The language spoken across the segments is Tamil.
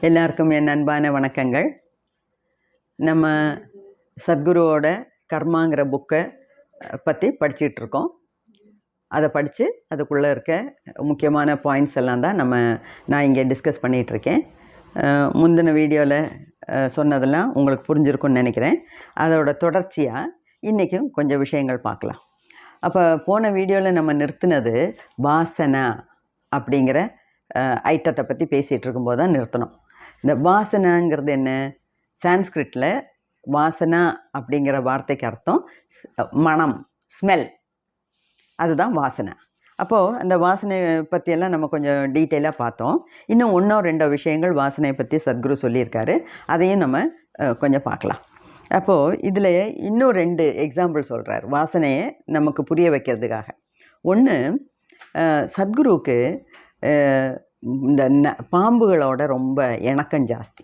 எல்லாருக்கும் என் அன்பான வணக்கங்கள். நம்ம சத்குருவோட கர்மாங்கிற புக்கை பற்றி படிச்சிட்ருக்கோம். அதை படித்து அதுக்குள்ளே இருக்க முக்கியமான பாயிண்ட்ஸ் எல்லாம் தான் நான் இங்கே டிஸ்கஸ் பண்ணிகிட்ருக்கேன். முந்தின வீடியோவில் சொன்னதெல்லாம் உங்களுக்கு புரிஞ்சிருக்குன்னு நினைக்கிறேன். அதோட தொடர்ச்சியாக இன்றைக்கும் கொஞ்சம் விஷயங்கள் பார்க்கலாம். அப்போ போன வீடியோவில் நம்ம நிறுத்தினது வாசனா அப்படிங்கிற ஐட்டத்தை பற்றி பேசிகிட்டு இருக்கும்போது தான் நிறுத்தணும். இந்த வாசனாங்கிறது என்ன? சான்ஸ்கிரிட்டில் வாசனா அப்படிங்கிற வார்த்தைக்கு அர்த்தம் மனம், ஸ்மெல். அதுதான் வாசனை. அப்போது அந்த வாசனையை பற்றியெல்லாம் நம்ம கொஞ்சம் டீட்டெயிலாக பார்த்தோம். இன்னும் 1-2 விஷயங்கள் வாசனையை பற்றி சத்குரு சொல்லியிருக்காரு. அதையும் நம்ம கொஞ்சம் பார்க்கலாம். அப்போது இதில் இன்னும் 2 எக்ஸாம்பிள் சொல்கிறார் வாசனையை நமக்கு புரிய வைக்கிறதுக்காக. ஒன்று, சத்குருவுக்கு இந்த பாம்புகளோட ரொம்ப இணக்கம் ஜாஸ்தி,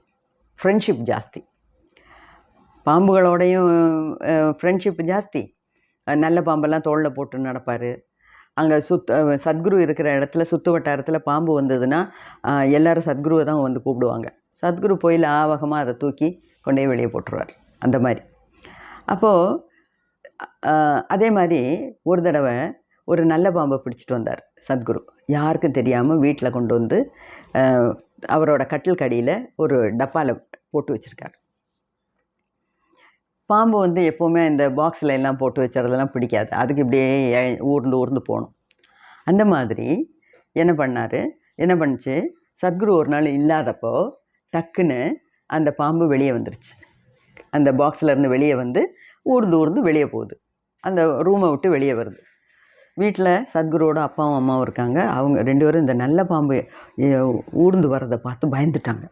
ஃப்ரெண்ட்ஷிப் ஜாஸ்தி. பாம்புகளோடையும் ஃப்ரெண்ட்ஷிப் ஜாஸ்தி. நல்ல பாம்பெல்லாம் தோளில் போட்டு நடப்பார். அங்கே சத்குரு இருக்கிற இடத்துல சுற்று வட்டாரத்தில் பாம்பு வந்ததுன்னா எல்லோரும் சத்குருவை தான் வந்து கூப்பிடுவாங்க. சத்குரு போய் லாவகமாக அதை தூக்கி கொண்டே வெளியே போட்டுருவார். அந்த மாதிரி. அப்போது அதே மாதிரி ஒரு தடவை ஒரு நல்ல பாம்பை பிடிச்சிட்டு வந்தார் சத்குரு. யாருக்கும் தெரியாமல் வீட்டில் கொண்டு வந்து அவரோட கட்டில் கடியில் ஒரு டப்பாவில் போட்டு வச்சுருக்கார். பாம்பு வந்து எப்போவுமே இந்த பாக்ஸில் எல்லாம் போட்டு வச்சுறதெல்லாம் பிடிக்காது. அதுக்கு இப்படியே ஊர்ந்து போகணும். அந்த மாதிரி என்ன பண்ணுச்சு, சத்குரு ஒரு நாள் இல்லாதப்போ டக்குன்னு அந்த பாம்பு வெளியே வந்துருச்சு. அந்த பாக்ஸிலேருந்து வெளியே வந்து ஊர்ந்து வெளியே போகுது. அந்த ரூமை விட்டு வெளியே வருது. வீட்டில் சத்குருவோட அப்பாவும் அம்மாவும் இருக்காங்க. அவங்க 2 பேரும் இந்த நல்ல பாம்பு ஊர்ந்து வர்றதை பார்த்து பயந்துட்டாங்க.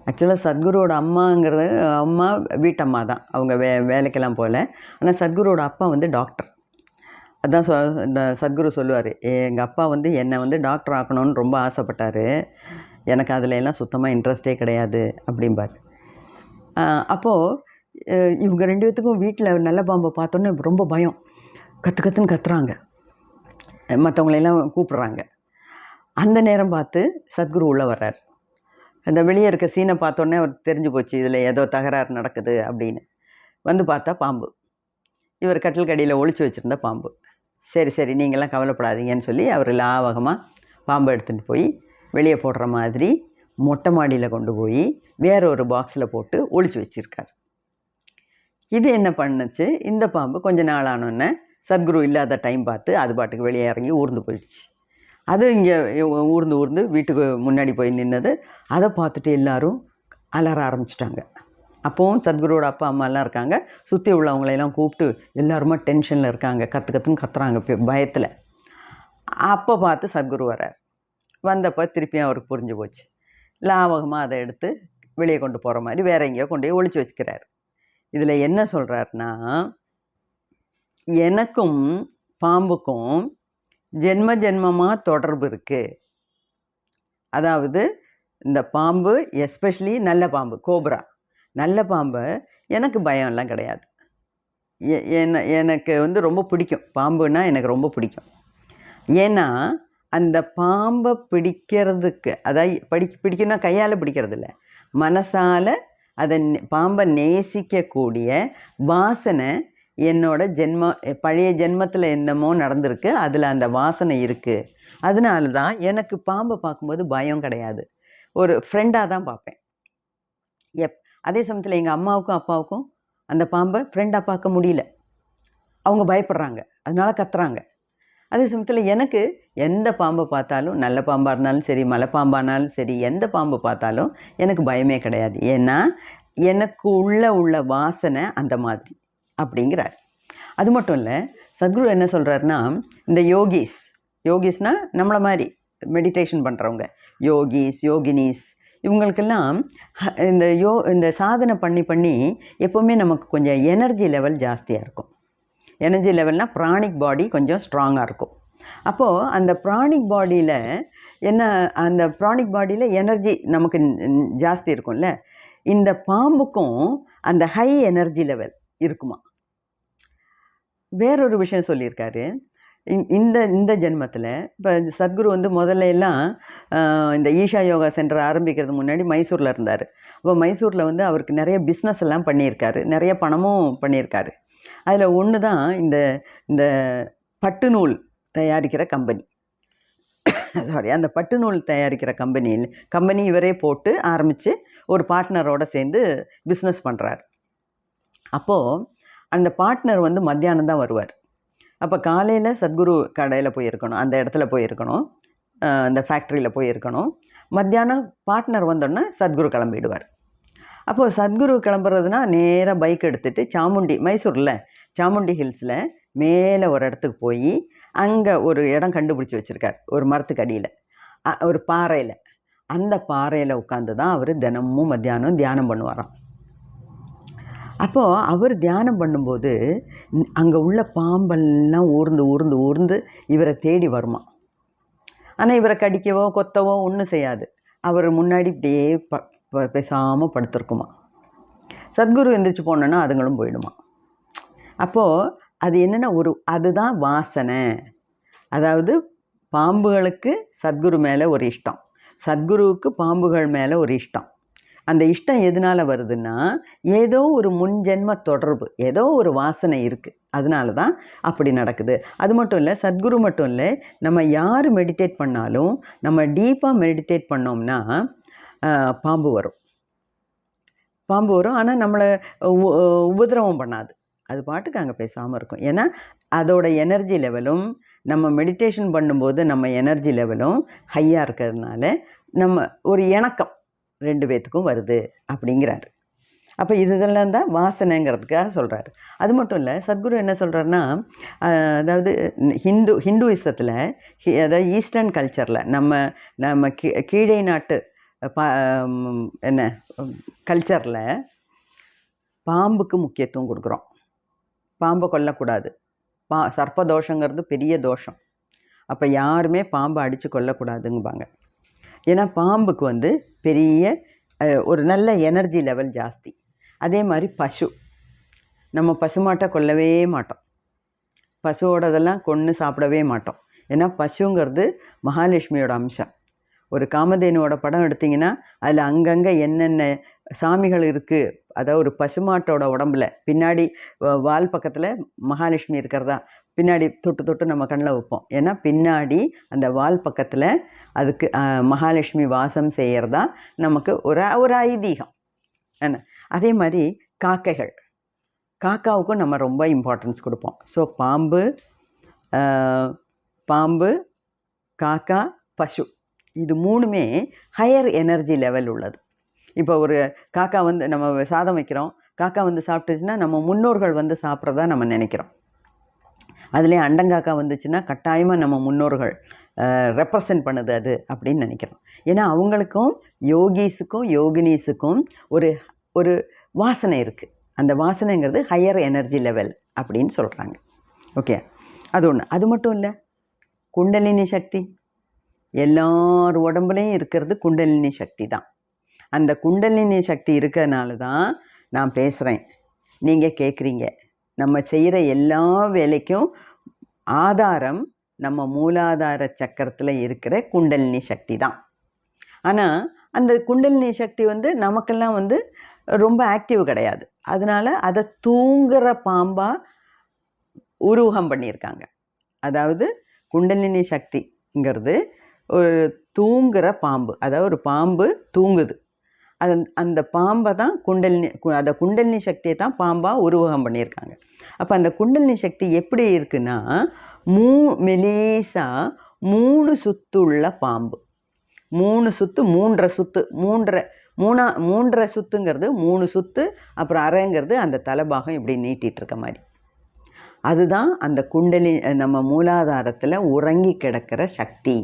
ஆக்சுவலாக சத்குருவோட அம்மா வீட்டம்மா தான். அவங்க வேலைக்கெல்லாம் போகல. ஆனால் சத்குருவோட அப்பா வந்து டாக்டர். அதான் சத்குரு சொல்லுவார், எங்கள் அப்பா வந்து என்னை வந்து டாக்டர் ஆக்கணும்னு ரொம்ப ஆசைப்பட்டார். எனக்கு அதில் எல்லாம் சுத்தமாக இன்ட்ரெஸ்டே கிடையாது அப்படிம்பார். அப்போது இவங்க 2 பேத்துக்கும் வீட்டில் நல்ல பாம்பை பார்த்தோன்னே ரொம்ப பயம். கத்துன்னு கத்துறாங்க. மற்றவங்களெல்லாம் கூப்பிட்றாங்க. அந்த நேரம் பார்த்து சத்குரு உள்ளே வர்றார். அந்த வெளியே இருக்க சீனை பார்த்தோன்னே அவர் தெரிஞ்சு போச்சு, இதில் ஏதோ தகராறு நடக்குது அப்படின்னு. வந்து பார்த்தா பாம்பு. இவர் கட்டில் கடியில் ஒளிச்சு வச்சுருந்த பாம்பு. சரி நீங்கள்லாம் கவலைப்படாதீங்கன்னு சொல்லி அவர் லாவகமாக பாம்பை எடுத்துகிட்டு போய் வெளியே போடுற மாதிரி மொட்டை மாடியில் கொண்டு போய் வேற ஒரு பாக்ஸில் போட்டு ஒளிச்சு வச்சுருக்கார். இது என்ன பண்ணுச்சு, இந்த பாம்பு கொஞ்ச நாள் ஆனோன்னே சத்குரு இல்லாத டைம் பார்த்து அது பாட்டுக்கு வெளியே இறங்கி ஊர்ந்து போயிடுச்சு. அது இங்கே ஊர்ந்து வீட்டுக்கு முன்னாடி போய் நின்னது. அதை பார்த்துட்டு எல்லோரும் அலற ஆரம்பிச்சிட்டாங்க. அப்போவும் சத்குருவோட அப்பா அம்மாலாம் இருக்காங்க. சுற்றி உள்ளவங்களையெல்லாம் கூப்பிட்டு எல்லாருமா டென்ஷனில் இருக்காங்க. கத்துன்னு கத்துறாங்க பயத்தில். அப்போ பார்த்து சத்குரு வர்றார். வந்தப்போ திருப்பியும் அவருக்கு புரிஞ்சு போச்சு. லாவகமாக அதை எடுத்து வெளியே கொண்டு போகிற மாதிரி வேற எங்கேயோ கொண்டு போய் ஒளிச்சு வச்சுக்கிறார். இதில் என்ன சொல்கிறாருன்னா, எனக்கும் பாம்புக்கும் ஜென்மமாக தொடர்பு இருக்குது. அதாவது இந்த பாம்பு, எஸ்பெஷலி நல்ல பாம்பு, கோப்ரா, நல்ல பாம்பை எனக்கு பயம்லாம் கிடையாது. எனக்கு வந்து ரொம்ப பிடிக்கும். பாம்புன்னா எனக்கு ரொம்ப பிடிக்கும். ஏன்னா அந்த பாம்பை பிடிக்கிறதுக்கு, அதாவது பிடிக்கணும்னா கையால் பிடிக்கிறது இல்லை, மனசால் அதை பாம்பை நேசிக்கக்கூடிய வாசனை என்னோட பழைய ஜென்மத்தில் என்னமோ நடந்திருக்கு. அதில் அந்த வாசனை இருக்குது. அதனால தான் எனக்கு பாம்பை பார்க்கும்போது பயம் கிடையாது. ஒரு ஃப்ரெண்டாக தான் பார்ப்பேன். அதே சமயத்தில் எங்கள் அம்மாவுக்கும் அப்பாவுக்கும் அந்த பாம்பை ஃப்ரெண்டாக பார்க்க முடியல. அவங்க பயப்படுறாங்க, அதனால கத்துறாங்க. அதே சமயத்தில் எனக்கு எந்த பாம்பை பார்த்தாலும், நல்ல பாம்பாக இருந்தாலும் சரி, மலை பாம்பானாலும் சரி, எந்த பாம்பை பார்த்தாலும் எனக்கு பயமே கிடையாது. ஏன்னா எனக்கு உள்ள வாசனை அந்த மாதிரி அப்படிங்கிறார். அது மட்டும் இல்லை, சத்குரு என்ன சொல்கிறாருன்னா, இந்த யோகிஸ்னால் நம்மளை மாதிரி மெடிடேஷன் பண்ணுறவங்க, யோகினிஸ், இவங்களுக்கெல்லாம் இந்த சாதனை பண்ணி எப்போவுமே நமக்கு கொஞ்சம் எனர்ஜி லெவல் ஜாஸ்தியாக இருக்கும். எனர்ஜி லெவல்னால் ப்ராணிக் பாடி கொஞ்சம் ஸ்ட்ராங்காக இருக்கும். அப்போது அந்த ப்ராணிக் பாடியில் எனர்ஜி நமக்கு ஜாஸ்தி இருக்கும்ல. இந்த பாம்புக்கும் அந்த ஹை எனர்ஜி லெவல் இருக்குமா. வேறொரு விஷயம் சொல்லியிருக்காரு, இந்த இந்த ஜென்மத்தில் இப்போ சத்குரு வந்து முதல்ல எல்லாம் இந்த ஈஷா யோகா சென்டர் ஆரம்பிக்கிறது முன்னாடி மைசூரில் இருந்தார். அப்போ மைசூரில் வந்து அவருக்கு நிறைய பிஸ்னஸ் எல்லாம் பண்ணியிருக்காரு, நிறைய பணமும் பண்ணியிருக்காரு. அதில் ஒன்று தான் இந்த இந்த பட்டு நூல் தயாரிக்கிற கம்பெனி. சாரி, அந்த பட்டு நூல் தயாரிக்கிற கம்பெனி இவரே போட்டு ஆரம்பித்து ஒரு பார்ட்னரோடு சேர்ந்து பிஸ்னஸ் பண்ணுறார். அப்போது அந்த பார்ட்னர் வந்து மத்தியானம் தான் வருவார். அப்போ காலையில் சத்குரு கடையில் போயிருக்கணும், அந்த இடத்துல போயிருக்கணும், அந்த ஃபேக்ட்ரியில் போயிருக்கணும். மத்தியானம் பார்ட்னர் வந்தோடனே சத்குரு கிளம்பிடுவார். அப்போது சத்குரு கிளம்புறதுனா நேராக பைக் எடுத்துகிட்டு மைசூரில் சாமுண்டி ஹில்ஸில் மேலே ஒரு இடத்துக்கு போய் அங்கே ஒரு இடம் கண்டுபிடிச்சி வச்சுருக்கார், ஒரு மரத்துக்கு அடியில், ஒரு பாறையில். அந்த பாறையில் உட்காந்து தான் அவர் தினமும் மத்தியானம் தியானம் பண்ணுவாராம். அப்போது அவர் தியானம் பண்ணும்போது அங்கே உள்ள பாம்பெல்லாம் ஊர்ந்து இவரை தேடி வருமா. ஆனால் இவரை கடிக்கவோ கொத்தவோ ஒன்றும் செய்யாது. அவர் முன்னாடி இப்படியே பேசாமல் படுத்துருக்குமா. சத்குரு எந்திரிச்சு போனோன்னா அதுங்களும் போயிடுமா. அப்போது அது என்னென்னா அதுதான் வாசனை. அதாவது பாம்புகளுக்கு சத்குரு மேலே ஒரு இஷ்டம், சத்குருவுக்கு பாம்புகள் மேலே ஒரு இஷ்டம். அந்த இஷ்டம் எதனால் வருதுன்னா, ஏதோ ஒரு முன்ஜென்ம தொடர்பு, ஏதோ ஒரு வாசனை இருக்குது, அதனால தான் அப்படி நடக்குது. அது மட்டும் இல்லை, சத்குரு மட்டும் இல்லை, நம்ம யார் மெடிடேட் பண்ணாலும் நம்ம டீப்பாக மெடிடேட் பண்ணோம்னா பாம்பு வரும். ஆனால் நம்மளை உபதிரவம் பண்ணாது, அது பாட்டுக்கு அங்கே பேசாமல் இருக்கும். ஏன்னா அதோட எனர்ஜி லெவலும் நம்ம மெடிடேஷன் பண்ணும்போது நம்ம எனர்ஜி லெவலும் ஹையாக இருக்கிறதுனால நம்ம ஒரு இணக்கம் 2 பேத்துக்கும் வருது அப்படிங்கிறாரு. அப்போ இதெல்லாம் தான் வாசனைங்கிறதுக்காக சொல்கிறாரு. அது மட்டும் இல்லை, சத்குரு என்ன சொல்கிறாருன்னா, அதாவது ஹிந்துயிசத்தில், அதாவது ஈஸ்டர்ன் கல்ச்சரில் நம்ம கீழே நாட்டு கல்ச்சரில் பாம்புக்கு முக்கியத்துவம் கொடுக்குறோம். பாம்பை கொல்லக்கூடாது, சர்ப்பதோஷங்கிறது பெரிய தோஷம். அப்போ யாருமே பாம்பை அடித்து கொல்லக்கூடாதுங்குவாங்க. ஏன்னா பாம்புக்கு வந்து பெரிய ஒரு நல்ல எனர்ஜி லெவல் ஜாஸ்தி. அதே மாதிரி நம்ம பசுமாட்டை கொல்லவே மாட்டோம், பசுவோடதெல்லாம் கொன்று சாப்பிடவே மாட்டோம். ஏன்னா பசுங்கிறது மகாலட்சுமியோட அம்சம். ஒரு காமதேனுவோட படம் எடுத்திங்கன்னா அதில் அங்கங்கே என்னென்ன சாமிகள் இருக்குது, அதாவது ஒரு பசுமாட்டோட உடம்புல பின்னாடி வால் பக்கத்தில் மகாலட்சுமி இருக்கிறதா பின்னாடி தொட்டு நம்ம கண்ணில் வைப்போம். ஏன்னா பின்னாடி அந்த வால் பக்கத்தில் அதுக்கு மகாலட்சுமி வாசம் செய்கிறதா நமக்கு ஒரு ஐதீகம் என்ன. அதே மாதிரி காக்காவுக்கும் நம்ம ரொம்ப இம்பார்ட்டன்ஸ் கொடுப்போம். ஸோ பாம்பு, காக்கா, பசு, இது 3மே ஹையர் எனர்ஜி லெவல் உள்ளது. இப்போ ஒரு காக்கா வந்து நம்ம சாதம் வைக்கிறோம், காக்கா வந்து சாப்பிட்டுச்சுன்னா நம்ம முன்னோர்கள் வந்து சாப்பிட்றதா நம்ம நினைக்கிறோம். அதுலேயே அண்டங்காக்கா வந்துச்சுன்னா கட்டாயமாக நம்ம முன்னோர்கள் ரெப்ரசன்ட் பண்ணுது அது அப்படின்னு நினைக்கிறோம். ஏன்னா அவங்களுக்கும் யோகீஸுக்கும் யோகினீஸுக்கும் ஒரு வாசனை இருக்குது. அந்த வாசனைங்கிறது ஹையர் எனர்ஜி லெவல் அப்படின்னு சொல்கிறாங்க. ஓகே, அது ஒன்று. அது மட்டும் இல்லை, குண்டலினி சக்தி எல்லார் உடம்புலையும் இருக்கிறது குண்டலினி சக்தி தான். அந்த குண்டலினி சக்தி இருக்கிறதுனால தான் நான் பேசுகிறேன், நீங்கள் கேட்குறீங்க. நம்ம செய்கிற எல்லா வேலைக்கும் ஆதாரம் நம்ம மூலாதார சக்கரத்தில் இருக்கிற குண்டலினி சக்தி தான். ஆனால் அந்த குண்டலினி சக்தி வந்து நமக்கெல்லாம் வந்து ரொம்ப ஆக்டிவ் கிடையாது. அதனால் அதை தூங்குகிற பாம்பாக உருவகம் பண்ணியிருக்காங்க. அதாவது குண்டலினி சக்திங்கிறது ஒரு தூங்குகிற பாம்பு, அதாவது ஒரு பாம்பு தூங்குது, அந்த பாம்பை தான் குண்டலினி சக்தியை தான் பாம்பாக உருவகம் பண்ணியிருக்காங்க. அப்போ அந்த குண்டலினி சக்தி எப்படி இருக்குன்னா, மெலிசா 3 சுத்துள்ள பாம்பு. 3 சுத்து, 3.5 சுத்துங்கிறது 3 சுத்து, அப்புறம் அரைங்கிறது அந்த தலைபாகம் இப்படி நீட்டிகிட்டு இருக்க மாதிரி. அதுதான் அந்த நம்ம மூலாதாரத்தில் உறங்கி கிடக்கிற சக்தி,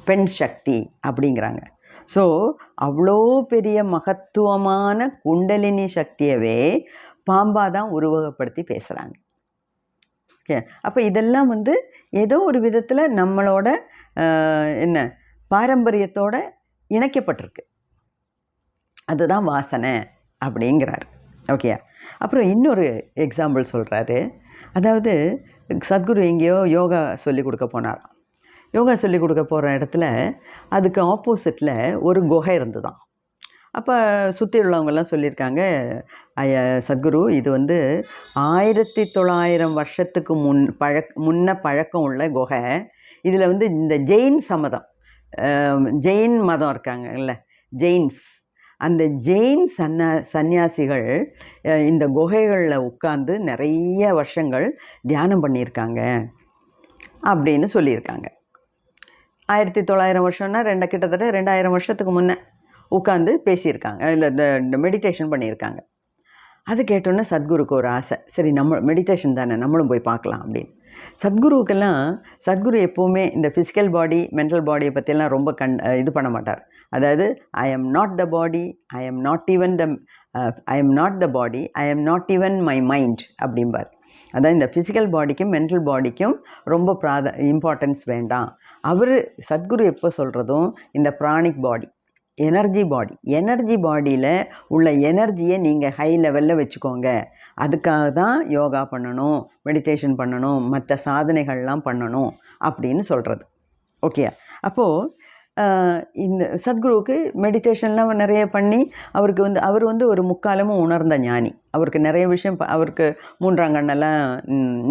பெண் சக்தி அப்படிங்கிறாங்க. ஸோ அவ்வளோ பெரிய மகத்துவமான குண்டலினி சக்தியவே பாம்பாக தான் உருவகப்படுத்தி பேசுகிறாங்க. ஓகே, அப்போ இதெல்லாம் வந்து ஏதோ ஒரு விதத்தில் நம்மளோட பாரம்பரியத்தோடு இணைக்கப்பட்டிருக்கு. அதுதான் வாசனை அப்படிங்கிறார். ஓகே, அப்புறம் இன்னொரு எக்ஸாம்பிள் சொல்கிறாரு. அதாவது சத்குரு எங்கேயோ யோகா சொல்லி கொடுக்க போனார். யோகா சொல்லி கொடுக்க போகிற இடத்துல அதுக்கு ஆப்போசிட்டில் ஒரு குகை இருந்துதான். அப்போ சுற்றி உள்ளவங்கெல்லாம் சொல்லியிருக்காங்க, சத்குரு இது வந்து 1900 வருஷத்துக்கு முன்ன பழக்கம் உள்ள குகை. இதில் வந்து இந்த ஜெயின் ஜெயின் மதம் இருக்காங்கல்ல, ஜெயின்ஸ், அந்த ஜெயின் சந்நியாசிகள் இந்த குகைகளில் உட்கார்ந்து நிறைய வருஷங்கள் தியானம் பண்ணியிருக்காங்க அப்படின்னு சொல்லியிருக்காங்க. 1900 வருஷம்னா கிட்டத்தட்ட 2000 வருஷத்துக்கு முன்னே உட்காந்து பேசியிருக்காங்க, இல்லை இந்த மெடிடேஷன் பண்ணியிருக்காங்க. அது கேட்டோன்னே சத்குருக்கு ஒரு ஆசை, சரி நம்ம மெடிடேஷன் தானே, நம்மளும் போய் பார்க்கலாம் அப்படின்னு. சத்குரு எப்போவுமே இந்த ஃபிசிக்கல் பாடி மென்டல் பாடியை பற்றியெல்லாம் ரொம்ப இது பண்ண மாட்டார். அதாவது I am not the body, I am not even my mind அப்படிம்பார். அதான் இந்த ஃபிசிக்கல் பாடிக்கும் மென்டல் பாடிக்கும் ரொம்ப இம்பார்ட்டன்ஸ் வேண்டாம். சத்குரு எப்போ சொல்கிறதும் இந்த பிராணிக் பாடி, எனர்ஜி பாடியில் உள்ள எனர்ஜியை நீங்கள் ஹை லெவலில் வச்சுக்கோங்க. அதுக்காக தான் யோகா பண்ணணும், மெடிடேஷன் பண்ணணும், மற்ற சாதனைகள்லாம் பண்ணணும் அப்படின்னு சொல்கிறது. ஓகே, அப்போது இந்த சத்குருவுக்கு மெடிடேஷன்லாம் நிறைய பண்ணி அவர் வந்து ஒரு முக்காலமும் உணர்ந்த ஞானி. அவருக்கு நிறைய விஷயம், அவருக்கு 3ஆம் கண்ணெல்லாம்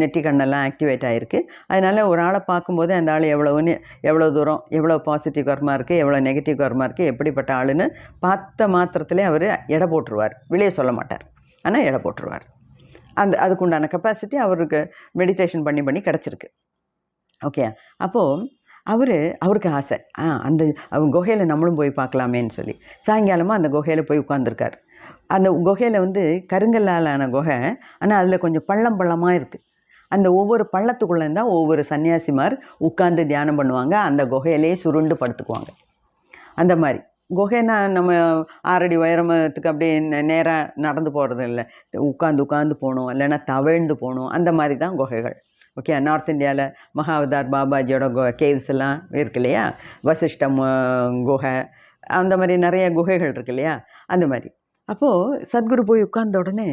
நெற்றி கண்ணெல்லாம் ஆக்டிவேட் ஆகிருக்கு. அதனால் ஒரு ஆளை பார்க்கும்போது அந்த ஆள் எவ்வளோ தூரம், எவ்வளோ பாசிட்டிவ் கர்மா இருக்குது, எவ்வளோ நெகட்டிவ் கர்மா இருக்குது, எப்படிப்பட்ட ஆளுன்னு பார்த்த மாத்திரத்திலே அவர் எடை போட்டுருவார். வெளியே சொல்ல மாட்டார், ஆனால் எடை போட்டுருவார். அதுக்குண்டான கெப்பாசிட்டி அவருக்கு மெடிடேஷன் பண்ணி கிடச்சிருக்கு. ஓகே, அப்போது அவருக்கு ஆசை, அந்த குகையில் நம்மளும் போய் பார்க்கலாமேன்னு சொல்லி சாயங்காலமாக அந்த குகையில் போய் உட்காந்துருக்கார். அந்த குகையில் வந்து கருங்கல்லாலான குகை, ஆனால் அதில் கொஞ்சம் பள்ளமாக இருக்குது. அந்த ஒவ்வொரு பள்ளத்துக்குள்ளே இருந்தால் ஒவ்வொரு சன்னியாசிமார் உட்காந்து தியானம் பண்ணுவாங்க, அந்த குகையிலே சுருண்டு படுத்துக்குவாங்க. அந்த மாதிரி குகைனா நம்ம 6 அடி உயரத்துக்கு அப்படியே நேராக நடந்து போகிறது இல்லை, உட்காந்து போகணும், இல்லைன்னா தவழ்ந்து போகணும், அந்த மாதிரி தான் குகைகள். ஓகே, நார்த் இந்தியாவில் மகாவதார் பாபாஜியோட கேவ்ஸ் எல்லாம் இருக்கு இல்லையா, வசிஷ்டம் குகை, அந்த மாதிரி நிறைய குகைகள் இருக்கு இல்லையா, அந்த மாதிரி. அப்போது சத்குரு போய் உட்கார்ந்த உடனே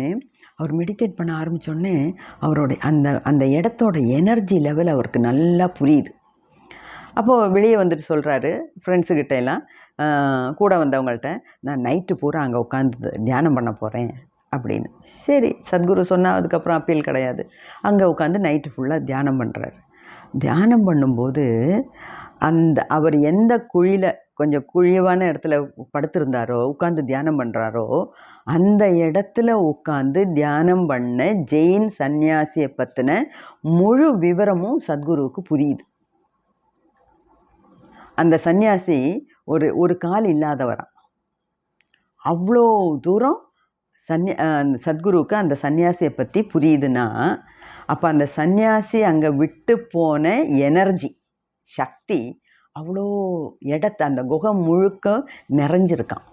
அவர் மெடிடேட் பண்ண ஆரம்பித்தோடனே அவரோட அந்த இடத்தோட எனர்ஜி லெவல் அவருக்கு நல்லா புரியுது. அப்போது வெளியே வந்துட்டு சொல்கிறாரு ஃப்ரெண்ட்ஸுக்கிட்ட எல்லாம், கூட வந்தவங்கள்ட்ட, நான் நைட்டு பூரா அங்கே உட்காந்து தியானம் பண்ண போகிறேன் அப்படின்னு. சரி, சத்குரு சொன்னால் அதுக்கப்புறம் அப்பீல் கிடையாது. அங்கே உட்காந்து நைட்டு ஃபுல்லாக தியானம் பண்ணுறாரு. தியானம் பண்ணும்போது அவர் எந்த கொஞ்சம் குழிவான இடத்துல படுத்திருந்தாரோ, உட்காந்து தியானம் பண்ணுறாரோ, அந்த இடத்துல உட்காந்து தியானம் பண்ண ஜெயின் சந்நியாசியை பற்றின முழு விவரமும் சத்குருவுக்கு புரியுது. அந்த சந்நியாசி ஒரு கால் இல்லாதவராம். அவ்வளோ தூரம் சத்குருவுக்கு அந்த சந்நியாசியை பற்றி புரியுதுன்னா, அப்போ அந்த சந்நியாசி அங்கே விட்டு போன எனர்ஜி சக்தி அவ்வளோ அந்த குகை முழுக்க நிறைஞ்சிருக்கான்.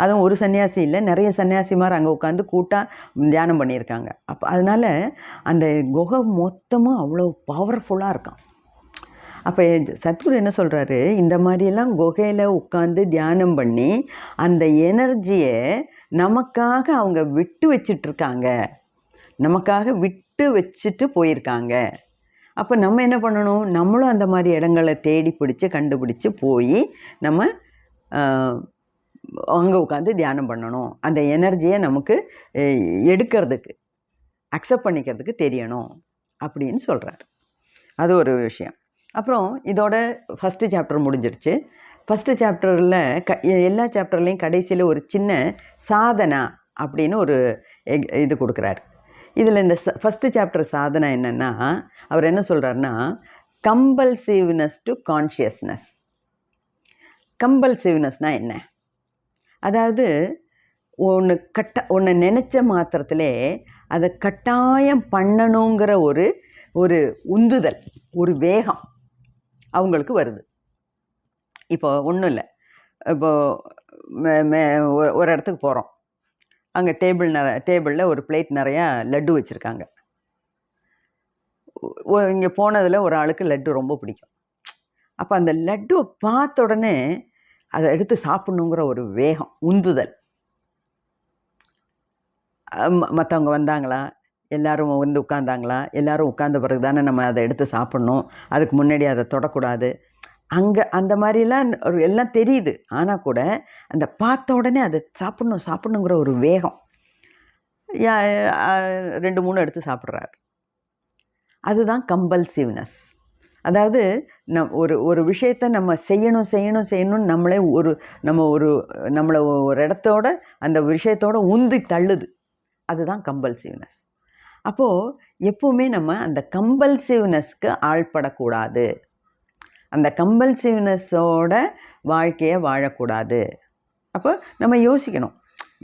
அதுவும் ஒரு சன்னியாசி இல்லை, நிறைய சன்னியாசிமார் அங்கே உட்காந்து கூட்டாக தியானம் பண்ணியிருக்காங்க. அப்போ அதனால் அந்த குகை மொத்தமும் அவ்வளோ பவர்ஃபுல்லாக இருக்கான். அப்போ சத்குரு என்ன சொல்கிறாரு, இந்த மாதிரியெல்லாம் குகையில் உட்காந்து தியானம் பண்ணி அந்த எனர்ஜியை நமக்காக அவங்க விட்டு வச்சிட்ருக்காங்க, நமக்காக விட்டு வச்சுட்டு போயிருக்காங்க. அப்போ நம்ம என்ன பண்ணணும், நம்மளும் அந்த மாதிரி இடங்களை தேடி கண்டுபிடிச்சி போய் நம்ம அங்கே உட்காந்து தியானம் பண்ணணும். அந்த எனர்ஜியை நமக்கு எடுக்கிறதுக்கு, அக்செப்ட் பண்ணிக்கிறதுக்கு தெரியணும் அப்படின்னு சொல்கிறார். அது ஒரு விஷயம். அப்புறம் இதோட ஃபஸ்ட்டு சாப்டர் முடிஞ்சிடுச்சு. ஃபஸ்ட்டு சாப்டரில் எல்லா சாப்டர்லேயும் கடைசியில் ஒரு சின்ன சாதனா அப்படின்னு ஒரு இது கொடுக்குறாரு. இதில் இந்த ஃபஸ்ட்டு சாப்டர் சாதனை என்னென்னா, அவர் என்ன சொல்கிறாருன்னா, கம்பல்சிவ்னஸ் டு கான்ஷியஸ்னஸ். கம்பல்சிவ்னஸ்னால் என்ன? அதாவது ஒன்று நினச்ச மாத்திரத்திலே அதை கட்டாயம் பண்ணணுங்கிற ஒரு உந்துதல், ஒரு வேகம் அவங்களுக்கு வருது. இப்போ ஒன்றும் இல்லை, இப்போது ஒரு இடத்துக்கு போகிறோம், அங்கே டேபிளில் ஒரு பிளேட் நிறையா லட்டு வச்சுருக்காங்க. இங்கே போனதில் ஒரு ஆளுக்கு லட்டு ரொம்ப பிடிக்கும். அப்போ அந்த லட்டுவை பார்த்த உடனே அதை எடுத்து சாப்பிட்ணுங்கிற ஒரு வேகம், உந்துதல். மற்றவங்க வந்தாங்களா, எல்லோரும் வந்து உட்காந்தாங்களா, எல்லோரும் உட்கார்ந்த பிறகு தானே நம்ம அதை எடுத்து சாப்பிட்ணும், அதுக்கு முன்னாடி அதை தொடக்கூடாது. அங்கே அந்த மாதிரிலாம் எல்லாம் தெரியுது. ஆனால் கூட அந்த பார்த்த உடனே அதை சாப்பிட்ணுங்கிற ஒரு வேகம். 2 3 எடுத்து சாப்பிட்றாரு. அதுதான் கம்பல்சிவ்னஸ். அதாவது ஒரு விஷயத்தை நம்ம செய்யணும்னு நம்மளே நம்மளை ஒரு இடத்தோட அந்த விஷயத்தோட உந்தி தள்ளுது. அதுதான் கம்பல்சிவ்னஸ். அப்போது எப்போவுமே நம்ம அந்த கம்பல்சிவ்னஸ்க்கு ஆள்படக்கூடாது. அந்த கம்பல்சிவ்னஸோட வாழ்க்கையை வாழக்கூடாது. அப்போ நம்ம யோசிக்கணும்,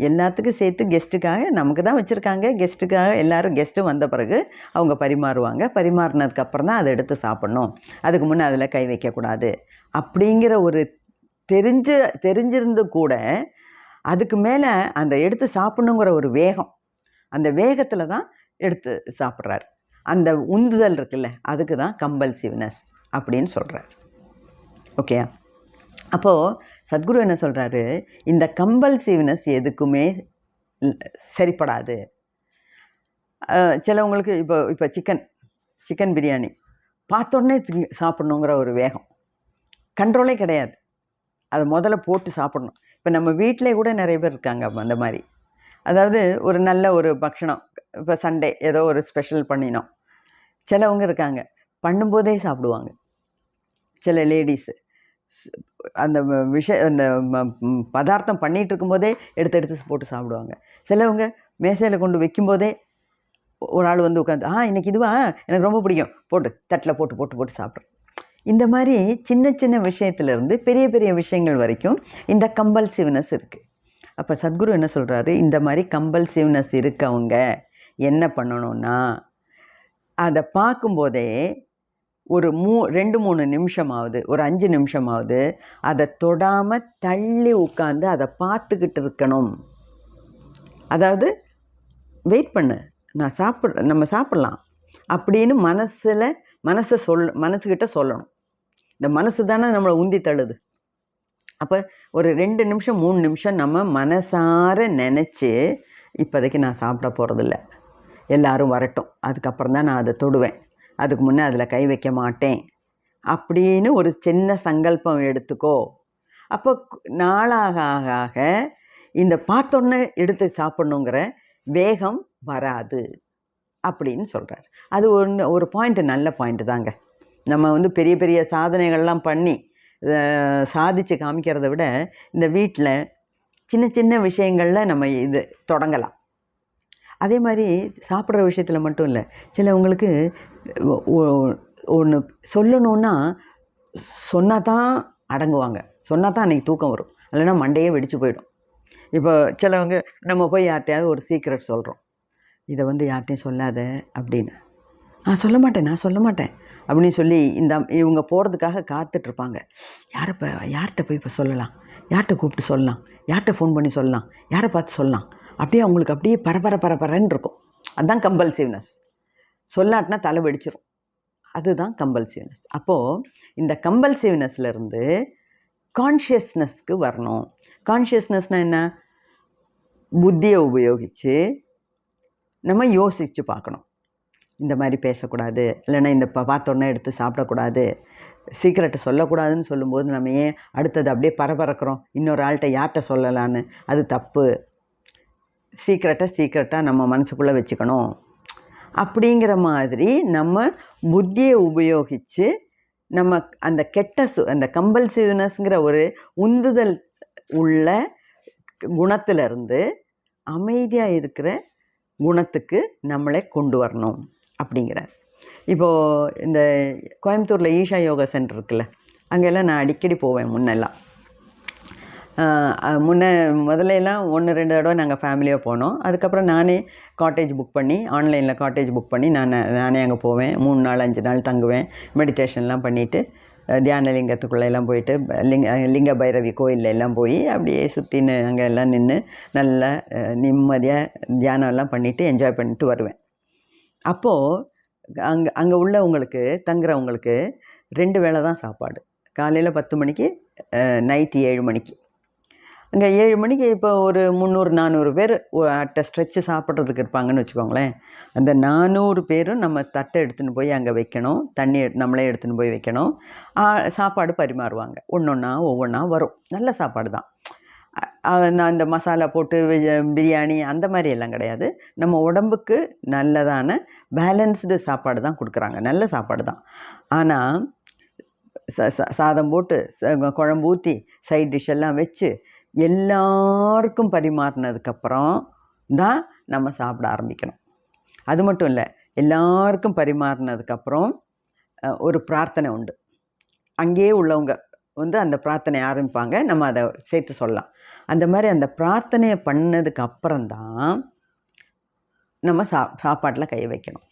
எல்லாத்துக்கும் சேர்த்து கெஸ்ட்டுக்காக நமக்கு தான் வச்சுருக்காங்க, கெஸ்ட்டுக்காக எல்லோரும் கெஸ்ட்டு வந்த பிறகு அவங்க பரிமாறுவாங்க, பரிமாறினதுக்கப்புறம் தான் அதை எடுத்து சாப்பிட்ணும், அதுக்கு முன்னே அதில் கை வைக்கக்கூடாது அப்படிங்கிற ஒரு தெரிஞ்சிருந்து கூட அதுக்கு மேலே அந்த எடுத்து சாப்பிட்ணுங்கிற ஒரு வேகம், அந்த வேகத்தில் தான் எடுத்து சாப்பிட்றாரு. அந்த உந்துதல் இருக்குல்ல, அதுக்கு தான் கம்பல்சிவ்னஸ் அப்படின்னு சொல்கிறார். ஓகே, அப்போது சத்குரு என்ன சொல்கிறாரு, இந்த கம்பல்சிவ்னஸ் எதுக்குமே சரிப்படாது. சிலவங்களுக்கு இப்போ சிக்கன் பிரியாணி பார்த்தோன்னே சாப்பிட்ணுங்கிற ஒரு வேகம், கண்ட்ரோலே கிடையாது. அதை முதல்ல போட்டு சாப்பிட்ணும். இப்போ நம்ம வீட்டிலே கூட நிறைய பேர் இருக்காங்க அந்த மாதிரி. அதாவது ஒரு நல்ல ஒரு பக்ஷணம், இப்போ சண்டே ஏதோ ஒரு ஸ்பெஷல் பண்ணினோம், சிலவங்க இருக்காங்க பண்ணும்போதே சாப்பிடுவாங்க. சில லேடிஸு அந்த அந்த பதார்த்தம் பண்ணிகிட்டு இருக்கும்போதே எடுத்து போட்டு சாப்பிடுவாங்க. சிலவங்க மேசையில் கொண்டு வைக்கும்போதே ஒரு ஆள் வந்து உட்காந்து இன்றைக்கி இதுவா எனக்கு ரொம்ப பிடிக்கும், போட்டு தட்டில் போட்டு சாப்பிட்றேன். இந்த மாதிரி சின்ன சின்ன விஷயத்துலேருந்து பெரிய பெரிய விஷயங்கள் வரைக்கும் இந்த கம்பல்சிவ்னஸ் இருக்குது. அப்போ சத்குரு என்ன சொல்கிறாரு, இந்த மாதிரி கம்பல்சிவ்னஸ் இருக்கவங்க என்ன பண்ணணும்னா, அதை பார்க்கும்போதே ஒரு 2-3 நிமிஷமாவது, ஒரு 5 நிமிஷமாவது அதை தொடாமல் தள்ளி உட்காந்து அதை பார்த்துக்கிட்டு இருக்கணும். அதாவது வெயிட் பண்ணு, நம்ம சாப்பிட்லாம் அப்படின்னு மனசுக்கிட்ட சொல்லணும். இந்த மனசு தானே நம்மளை உந்தி தள்ளுது. அப்போ ஒரு 2 நிமிஷம் 3 நிமிஷம் நம்ம மனசார நினச்சி, இப்போதைக்கு நான் சாப்பிட போகிறதில்ல, எல்லோரும் வரட்டும், அதுக்கப்புறம் தான் நான் அதை தொடுவேன், அதுக்கு முன்னே அதில் கை வைக்க மாட்டேன் அப்படின்னு ஒரு சின்ன சங்கல்பம் எடுத்துக்கோ. அப்போ நாளாக ஆக இந்த பார்த்தோன்னே எடுத்து சாப்பிட்ணுங்கிற வேகம் வராது அப்படின்னு சொல்கிறார். அது ஒரு பாயிண்ட்டு, நல்ல பாயிண்ட்டு தாங்க. நம்ம வந்து பெரிய பெரிய சாதனைகள்லாம் பண்ணி சாதித்து காமிக்கிறத விட இந்த வீட்டில் சின்ன சின்ன விஷயங்களில் நம்ம இது தொடங்கலாம். அதே மாதிரி சாப்பிட்ற விஷயத்தில் மட்டும் இல்லை, சிலவங்களுக்கு ஒன்று சொல்லணுன்னா சொன்னால் தான் அடங்குவாங்க, சொன்னால் தான் அன்றைக்கி தூக்கம் வரும், இல்லைன்னா மண்டையே வெடித்து போயிடும். இப்போ சிலவங்க நம்ம போய் யார்கிட்டையாவது ஒரு சீக்ரெட் சொல்கிறோம், இதை வந்து யார்கிட்டையும் சொல்லாத அப்படின்னு, நான் சொல்ல மாட்டேன் அப்படின்னு சொல்லி இவங்க போகிறதுக்காக காத்துட்ருப்பாங்க. யார்கிட்ட போய் இப்போ சொல்லலாம், யார்கிட்ட கூப்பிட்டு சொல்லலாம், யார்கிட்ட ஃபோன் பண்ணி சொல்லலாம், யாரை பார்த்து சொல்லலாம், அப்படியே அவங்களுக்கு அப்படியே பரபரன்னு இருக்கும். அதுதான் கம்பல்சிவ்னஸ். சொல்லாட்டினா தலை வெடிச்சிடும். அதுதான் கம்பல்சிவ்னஸ். அப்போது இந்த கம்பல்சிவ்னஸ்லேருந்து கான்ஷியஸ்னஸ்க்கு வரணும். கான்ஷியஸ்னஸ்னால் என்ன? புத்தியை உபயோகித்து நம்ம யோசித்து பார்க்கணும். இந்த மாதிரி பேசக்கூடாது, இல்லைன்னா இந்த பார்த்தோன்னே எடுத்து சாப்பிடக்கூடாது, சீக்கிரட்டை சொல்லக்கூடாதுன்னு சொல்லும்போது நம்ம ஏன் அடுத்தது அப்படியே பரபரக்கிறோம், இன்னொரு ஆள்கிட்ட யார்கிட்ட சொல்லலான்னு, அது தப்பு. சீக்கிரட்டாக நம்ம மனசுக்குள்ளே வச்சுக்கணும். அப்படிங்கிற மாதிரி நம்ம புத்தியை உபயோகித்து நம்ம அந்த அந்த கம்பல்சிவ்னஸ்ங்கிற ஒரு உந்துதல் உள்ள குணத்திலிருந்து அமைதியாக இருக்கிற குணத்துக்கு நம்மளை கொண்டு வரணும் அப்படிங்கிறார். இப்போது இந்த கோயம்புத்தூரில் ஈஷா யோகா சென்டர் இருக்குல்ல, அங்கெல்லாம் நான் அடிக்கடி போவேன். முதல்ல 1-2 தடவை நாங்கள் ஃபேமிலியாக போனோம். அதுக்கப்புறம் நானே காட்டேஜ் புக் பண்ணி, ஆன்லைனில் காட்டேஜ் புக் பண்ணி நானே அங்கே போவேன். 3 நாள் 5 நாள் தங்குவேன். மெடிடேஷன்லாம் பண்ணிவிட்டு தியான லிங்கத்துக்குள்ளெல்லாம் போயிட்டு லிங்க பைரவி கோயிலில் எல்லாம் போய் அப்படியே சுற்றின்னு அங்கே எல்லாம் நின்று நல்லா நிம்மதியாக தியானம்லாம் பண்ணிவிட்டு என்ஜாய் பண்ணிட்டு வருவேன். அப்போது அங்கே உள்ளவங்களுக்கு, தங்குறவங்களுக்கு 2 வேளை தான் சாப்பாடு. காலையில் 10 மணிக்கு, நைட்டு 7 மணிக்கு. இங்கே 7 மணிக்கு இப்போ ஒரு 300-400 பேர் அட்டை ஸ்ட்ரெச்சு சாப்பிட்றதுக்கு இருப்பாங்கன்னு வச்சுக்கோங்களேன். அந்த 400 பேரும் நம்ம தட்டை எடுத்துன்னு போய் அங்கே வைக்கணும். தண்ணி நம்மளே எடுத்துன்னு போய் வைக்கணும். சாப்பாடு பரிமாறுவாங்க. ஒவ்வொன்றா வரும். நல்ல சாப்பாடு தான். நான் இந்த மசாலா போட்டு பிரியாணி அந்த மாதிரி எல்லாம் கிடையாது. நம்ம உடம்புக்கு நல்லதான பேலன்ஸ்டு சாப்பாடு தான் கொடுக்குறாங்க. நல்ல சாப்பாடு தான். ஆனால் சாதம் போட்டு குழம்பு ஊற்றி சைட் டிஷ் எல்லாம் வச்சு எல்லாருக்கும் பரிமாறினதுக்கப்புறம் தான் நம்ம சாப்பிட ஆரம்பிக்கணும். அது மட்டும் இல்லை, எல்லாருக்கும் பரிமாறினதுக்கப்புறம் ஒரு பிரார்த்தனை உண்டு. அங்கேயே உள்ளவங்க அந்த பிரார்த்தனை ஆரம்பிப்பாங்க. நம்ம அதை சேர்த்து சொல்லலாம். அந்த மாதிரி அந்த பிரார்த்தனையை பண்ணதுக்கு அப்புறம்தான் நம்ம சாப்பாட்டில் கை வைக்கணும்.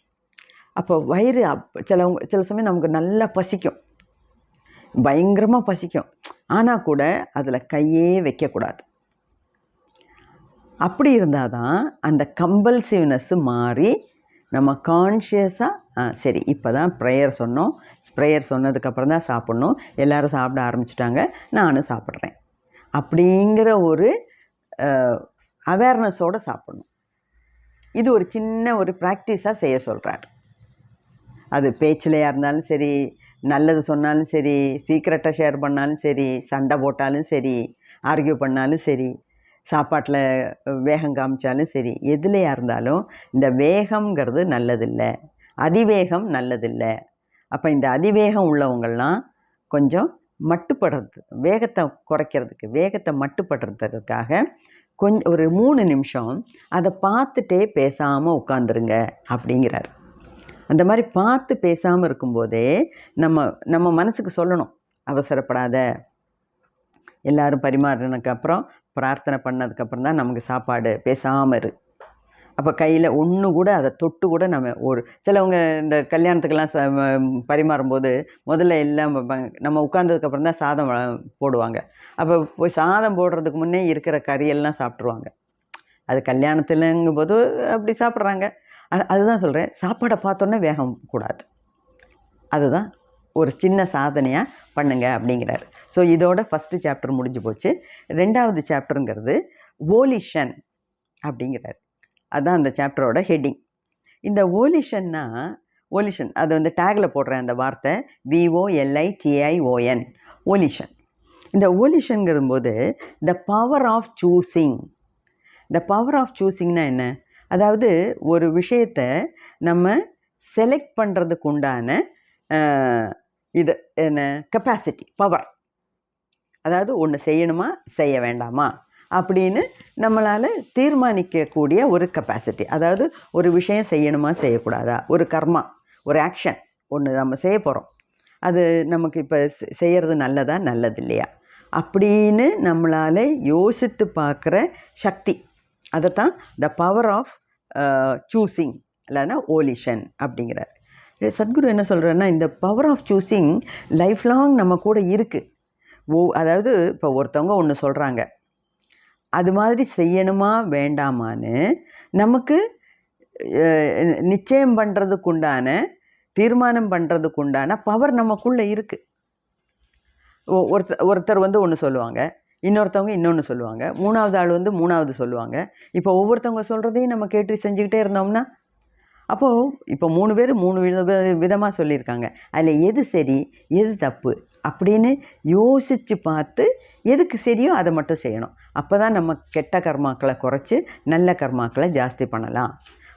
அப்போ வயிறு சில சமயம் நமக்கு நல்லா பசிக்கும், பயங்கரமாக பசிக்கும். ஆனால் கூட அதில் கையே வைக்கக்கூடாது. அப்படி இருந்தால் தான் அந்த கம்பல்சிவ்னஸ்ஸு மாறி நம்ம கான்ஷியஸாக சரி இப்போ தான் ப்ரேயர் சொன்னோம், ப்ரேயர் சொன்னதுக்கப்புறம் தான் சாப்பிட்ணும், எல்லோரும் சாப்பிட ஆரம்பிச்சிட்டாங்க, நானும் சாப்பிட்றேன் அப்படிங்கிற ஒரு அவேர்னஸோடு சாப்பிட்ணும். இது ஒரு சின்ன ஒரு ப்ராக்டிஸாக செய்ய சொல்கிறார். அது பேச்சிலையாக இருந்தாலும் சரி, நல்லது சொன்னாலும் சரி, சீக்ரெட்டை ஷேர் பண்ணாலும் சரி, சண்டை போட்டாலும் சரி, ஆர்கியூ பண்ணாலும் சரி, சாப்பாட்டில் வேகம் காமிச்சாலும் சரி, எதுலையாக இருந்தாலும் இந்த வேகம்ங்கிறது நல்லதில்லை, அதிவேகம் நல்லதில்லை. அப்போ இந்த அதிவேகம் உள்ளவங்கள்லாம் கொஞ்சம் மட்டுப்படுறது, வேகத்தை குறைக்கிறதுக்கு, வேகத்தை மட்டுப்படுறதுக்காக ஒரு 3 நிமிஷம் அதை பார்த்துட்டே பேசாமல் உட்காந்துருங்க அப்படிங்கிறார். அந்த மாதிரி பார்த்து பேசாமல் இருக்கும்போதே நம்ம மனசுக்கு சொல்லணும், அவசரப்படாத, எல்லோரும் பரிமாறினதுக்கப்புறம் பிரார்த்தனை பண்ணதுக்கப்புறம் தான் நமக்கு சாப்பாடு, பேசாமல் இரு. அப்போ கையில் ஒன்று கூட அதை தொட்டு கூட நம்ம சிலவங்க இந்த கல்யாணத்துக்கெல்லாம் பரிமாறும்போது முதல்ல எல்லாம் நம்ம உட்கார்ந்ததுக்கப்புறம் தான் சாதம் போடுவாங்க. அப்போ போய் சாதம் போடுறதுக்கு முன்னே இருக்கிற கறியெல்லாம் சாப்பிட்ருவாங்க. அது கல்யாணத்துலங்கும் போது அப்படி சாப்பிட்றாங்க. அதுதான் சொல்கிறேன், சாப்பாடை பார்த்தோன்னே வேகம் கூடாது. அதுதான் ஒரு சின்ன சாதனையாக பண்ணுங்க அப்படிங்கிறார். ஸோ இதோட ஃபஸ்ட்டு சாப்டர் முடிஞ்சு போச்சு. 2வது சாப்டருங்கிறது வோலிஷன் அப்படிங்கிறார். அதுதான் அந்த சாப்டரோட ஹெட்டிங். இந்த வோலிஷன் அது டேகில் போடுறேன் அந்த வார்த்தை, VOLITION, வோலிஷன். இந்த வோலிஷன்ங்கிறபோது த பவர் ஆஃப் சூஸிங். இந்த பவர் ஆஃப் சூஸிங்னா என்ன? அதாவது ஒரு விஷயத்தை நம்ம செலக்ட் பண்ணுறதுக்கு உண்டான இது என்ன, கெப்பாசிட்டி, பவர். அதாவது ஒன்று செய்யணுமா செய்ய வேண்டாமா அப்படின்னு நம்மளால் தீர்மானிக்கக்கூடிய ஒரு கெப்பாசிட்டி. அதாவது ஒரு விஷயம் செய்யணுமா செய்யக்கூடாதா, ஒரு கர்மா, ஒரு ஆக்ஷன் ஒன்று நம்ம செய்ய போகிறோம், அது நமக்கு இப்போ செய்கிறது நல்லதா நல்லது இல்லையா அப்படின்னு நம்மளால் யோசித்து பார்க்குற சக்தி, அதைத்தான் த பவர் ஆஃப் சூஸிங் இல்லைன்னா வோலிஷன் அப்படிங்கிறார். சத்குரு என்ன சொல்கிறேன்னா, இந்த power of choosing lifelong நம்ம கூட இருக்குது. அதாவது இப்போ ஒருத்தவங்க ஒன்று சொல்கிறாங்க, அது மாதிரி செய்யணுமா வேண்டாமான்னு நமக்கு நிச்சயம் பண்ணுறதுக்குண்டான, தீர்மானம் பண்ணுறதுக்குண்டான பவர் நமக்குள்ளே இருக்குது. ஒருத்தர் ஒன்று சொல்லுவாங்க, இன்னொருத்தவங்க இன்னொன்று சொல்லுவாங்க, 3வது ஆள் 3வது சொல்லுவாங்க. இப்போ ஒவ்வொருத்தவங்க சொல்கிறதையும் நம்ம கேட்டு செஞ்சுக்கிட்டே இருந்தோம்னா, அப்போது இப்போ 3 பேர் 3 விதமாக சொல்லியிருக்காங்க, அதில் எது சரி எது தப்பு அப்படின்னு யோசித்து பார்த்து எதுக்கு சரியோ அதை மட்டும் செய்யணும். அப்போ தான் நம்ம கெட்ட கர்மாக்களை குறைச்சி நல்ல கர்மாக்களை ஜாஸ்தி பண்ணலாம்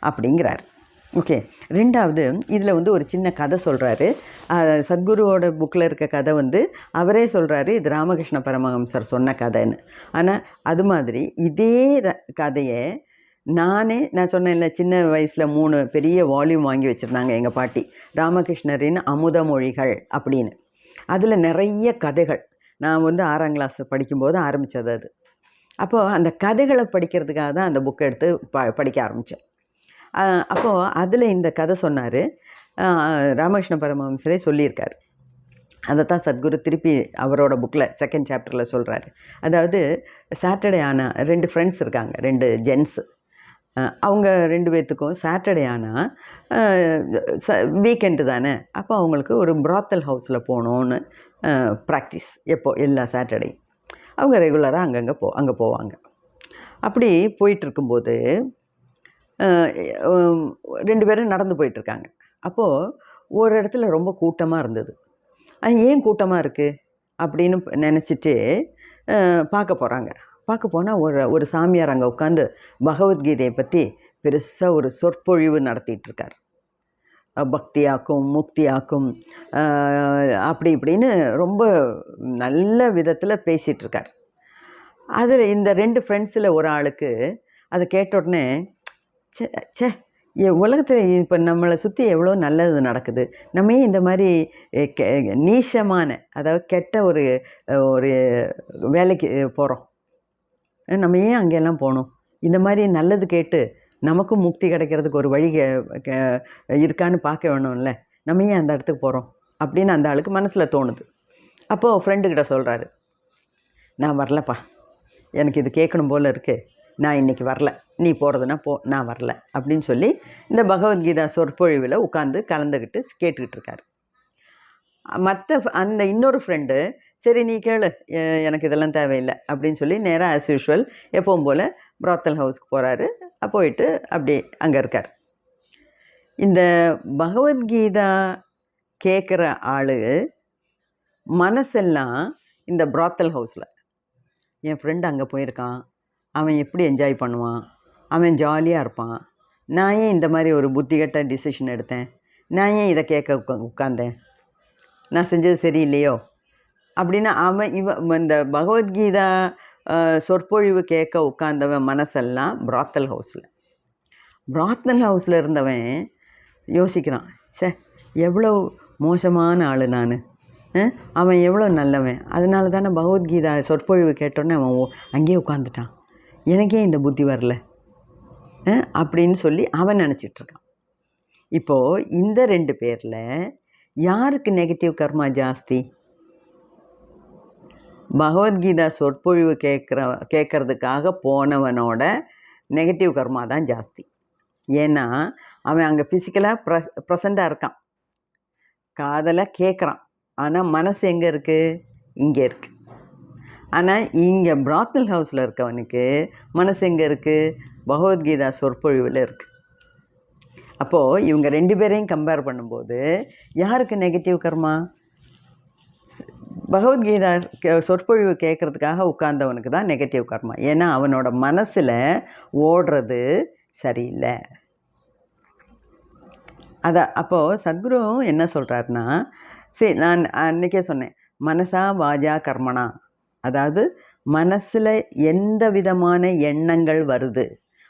அப்படிங்கிறார். ஓகே. 2வது இதில் ஒரு சின்ன கதை சொல்கிறாரு. சத்குருவோட புக்கில் இருக்க கதை அவரே சொல்கிறாரு, இது ராமகிருஷ்ண பரமஹம்சர் சொன்ன கதைன்னு. ஆனால் அது மாதிரி இதே கதையை நான் சொன்னேன்ல, சின்ன வயசில் 3 பெரிய வால்யூம் வாங்கி வச்சுருந்தாங்க எங்கள் பாட்டி, ராமகிருஷ்ணரின் அமுத மொழிகள் அப்படின்னு. அதில் நிறைய கதைகள். நான் 6ஆம் கிளாஸ் படிக்கும்போது ஆரம்பித்தது அது. அப்போது அந்த கதைகளை படிக்கிறதுக்காக தான் அந்த புக்கை எடுத்து படிக்க ஆரம்பித்தேன். அப்போது அதில் இந்த கதை சொன்னார், ராமகிருஷ்ண பரமஹம்சரே சொல்லியிருக்கார். அதைத்தான் சத்குரு திருப்பி அவரோட புக்கில் 2nd சாப்டரில் சொல்கிறாரு. அதாவது சாட்டர்டே ஆனால் 2 ஃப்ரெண்ட்ஸ் இருக்காங்க, 2 ஜென்ஸு. அவங்க 2 பேர்த்துக்கும் சாட்டர்டே ஆனால் வீக்கெண்டு தானே, அப்போ அவங்களுக்கு ஒரு ப்ராத்தல் ஹவுஸில் போகணுன்னு ப்ராக்டிஸ், எல்லா சாட்டர்டே. அவங்க ரெகுலராக அங்கே போவாங்க. அப்படி போயிட்டுருக்கும்போது 2 பேரும் நடந்து போயிட்டுருக்காங்க. அப்போது ஒரு இடத்துல ரொம்ப கூட்டமாக இருந்தது. ஏன் கூட்டமாக இருக்குது அப்படின்னு நினச்சிட்டு பார்க்க போகிறாங்க. பார்க்க போனால் ஒரு சாமியார் அங்கே உட்காந்து பகவத்கீதையை பற்றி பெருசாக ஒரு சொற்பொழிவு நடத்திட்டுருக்கார். பக்தியாக்கும் முக்தியாக்கும் அப்படி இப்படின்னு ரொம்ப நல்ல விதத்தில் பேசிகிட்ருக்கார். அதில் இந்த 2 ஃப்ரெண்ட்ஸில் ஒரு ஆளுக்கு அதை கேட்ட உடனே சே உலகத்தில் இப்போ நம்மளை சுற்றி எவ்வளோ நல்லது நடக்குது, நம்ம ஏன் இந்த மாதிரி நீசமான அதாவது கெட்ட ஒரு வேலைக்கு போகிறோம், நம்ம ஏன் அங்கெல்லாம் போகணும், இந்த மாதிரி நல்லது கேட்டு நமக்கும் முக்தி கிடைக்கிறதுக்கு ஒரு வழி இருக்கான்னு பார்க்க வேணும்ல, நம்ம ஏன் அந்த இடத்துக்கு போகிறோம் அப்படின்னு அந்த ஆளுக்கு மனசில் தோணுது. அப்போது ஃப்ரெண்டுக்கிட்ட சொல்கிறாரு, நான் வரலப்பா, எனக்கு இது கேட்கணும் போல் இருக்குது, நான் இன்றைக்கி வரல, நீ போகிறதுனா போ, நான் வரல அப்படின்னு சொல்லி இந்த பகவத்கீதா சொற்பொழிவில் உட்காந்து கலந்துக்கிட்டு கேட்டுக்கிட்டு இருக்கார். அந்த இன்னொரு ஃப்ரெண்டு, சரி நீ கேளு, எனக்கு இதெல்லாம் தேவையில்லை அப்படின்னு சொல்லி நேராக ஆஸ் யூஷுவல் எப்பவும் போல் பிராத்தல் ஹவுஸ்க்கு போகிறாரு. போயிட்டு அப்படி அங்கே இருக்கார். இந்த பகவத்கீதா கேட்குற ஆள் மனசெல்லாம் இந்த பிராத்தல் ஹவுஸில், என் ஃப்ரெண்டு அங்கே போயிருக்கான், அவன் எப்படி என்ஜாய் பண்ணுவான், அவன் ஜாலியாக இருப்பான், நான் ஏன் இந்த மாதிரி ஒரு புத்திகட்ட டிசிஷன் எடுத்தேன், நான் ஏன் இதை கேட்க உட்காந்தேன், நான் செஞ்சது சரியில்லையோ அப்படின்னு இந்த பகவத்கீதா சொற்பொழிவு கேட்க உட்கார்ந்தவன் மனசெல்லாம் பிராத்தல் ஹவுஸில் இருந்தவன் யோசிக்கிறான், எவ்வளோ மோசமான ஆள் நான், அவன் எவ்வளோ நல்லவன், அதனால தானே பகவத்கீதா சொற்பொழிவு கேட்டோன்னே அவன் அங்கேயே உட்காந்துட்டான், எனக்கே இந்த புத்தி வரல அப்படின்னு சொல்லி அவன் நினச்சிட்ருக்கான். இப்போது இந்த 2 பேரில் யாருக்கு நெகட்டிவ் கர்மா ஜாஸ்தி? பகவத்கீதா சொற்பொழிவு கேட்குறதுக்காக போனவனோட நெகட்டிவ் கர்மா தான் ஜாஸ்தி. ஏன்னா அவன் அங்கே ஃபிசிக்கலாக ப்ரெசண்ட்டாக இருக்கான், காதலை கேட்குறான், ஆனால் மனசு எங்கே இருக்குது? இங்கே இருக்குது. ஆனால் இங்கே பிராத்தல் ஹவுஸில் இருக்கவனுக்கு மனசு எங்கே இருக்குது? பகவத்கீதா சொற்பொழிவில் இருக்குது. அப்போது இவங்க 2 பேரையும் கம்பேர் பண்ணும்போது யாருக்கு நெகட்டிவ் கர்மா? பகவத்கீதா சொற்பொழிவு கேட்குறதுக்காக உட்கார்ந்தவனுக்கு தான் நெகட்டிவ் கர்மா. ஏன்னா அவனோட மனசில் ஓடுறது சரியில்லை. அப்போது சத்குருவும் என்ன சொல்கிறாருன்னா, சரி நான் அன்றைக்கே சொன்னேன், மனசா வாஜா கர்மனா, அதாவது மனசில் எந்த விதமான எண்ணங்கள் வருது